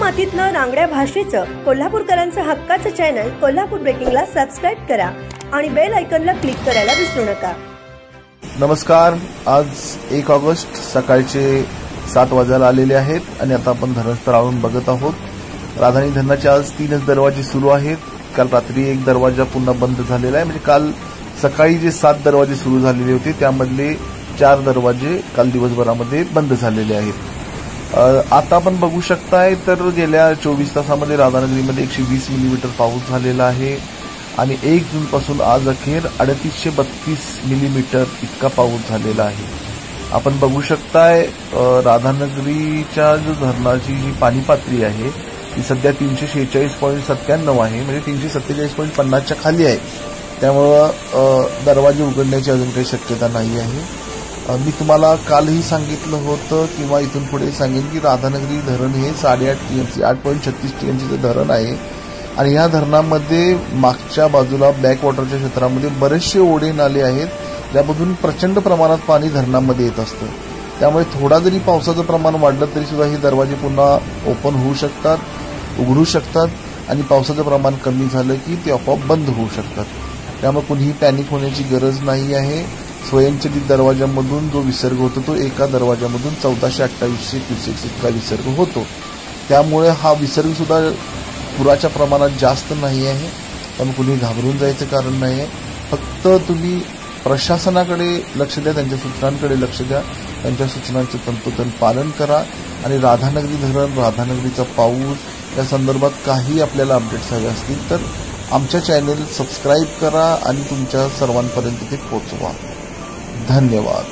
मातीतनं रांगड्या भाषेचं कोल्हापूरकरांचं हक्काचं channel Kolhapur ब्रेकिंगला subscribe करा आणि बेल आयकॉनला क्लिक करायला विसरू नका। नमस्कार, आज 1 ऑगस्ट सकाळचे 7 वाजायला आलेले आहेत आणि आता आपण धरणस्थळावरून बघत आहोत। राधानी धरणाचे आज 3 दरवाजे सुरू आहेत। काल रात्री 1 दरवाजा पुन्हा बंद झालेला आहे, म्हणजे काल सकाळी जे 7 दरवाजे सुरू झालेले होते त्यामधले 4 दरवाजे काल दिवसभरामध्ये बंद झालेले आहेत। आता आपण बघू शकताय तर गेल्या 24 तासामध्ये राधानगरीमध्ये 120 मिलीमीटर पाऊस झालेला आहे आणि 1 जून पासून आज अखेर 3832 मिलीमीटर इतका पाऊस झालेला आहे। आपण बघू शकताय राधानगरीच्या जो धरणाची जी पाणी पातळी आहे ती सध्या 346.97 आहे, म्हणजे 347.50 च्या खाली आहे। त्यामुळे दरवाजे उघडण्याची अजून काही शक्यता नाही आहे। मी तुम्हाला कालही सांगितलं होतं किंवा इथून पुढे सांगेन की राधानगरी धरण हे 8.5 टीएमसी 8.36 टीएमसीचं धरण आहे आणि या धरणामध्ये मागच्या बाजूला बॅकवॉटरच्या क्षेत्रामध्ये बरेचसे ओढे नाले आहेत, ज्यामधून प्रचंड प्रमाणात पाणी धरणामध्ये येत असतं। त्यामुळे थोडा जरी पावसाचं प्रमाण वाढलं तरी सुद्धा हे दरवाजे पुन्हा ओपन होऊ शकतात, उघडू शकतात आणि पावसाचं प्रमाण कमी झालं की ते आपोआप बंद होऊ शकतात। त्यामुळे कुणीही पॅनिक होण्याची गरज नाही आहे। स्वयंचलित दरवाजामधून जो विसर्ग होतो तो एका दरवाजामधून 1428 क्युसेक्स इतका विसर्ग होतो। त्यामुळे हा विसर्ग सुद्धा पुराच्या प्रमाणात जास्त नाही आहे, त्यामुळे कुणी घाबरून जायचं कारण नाही आहे। फक्त तुम्ही प्रशासनाकडे लक्ष द्या, त्यांच्या सूचनांकडे लक्ष द्या, त्यांच्या सूचनांचं तंतोतंत पालन करा आणि राधानगरी धरण, राधानगरीचा पाऊस या संदर्भात काही आपल्याला अपडेट्स हवे असतील तर आमच्या चॅनल सबस्क्राईब करा आणि तुमच्या सर्वांपर्यंत ते पोहोचवा। धन्यवाद।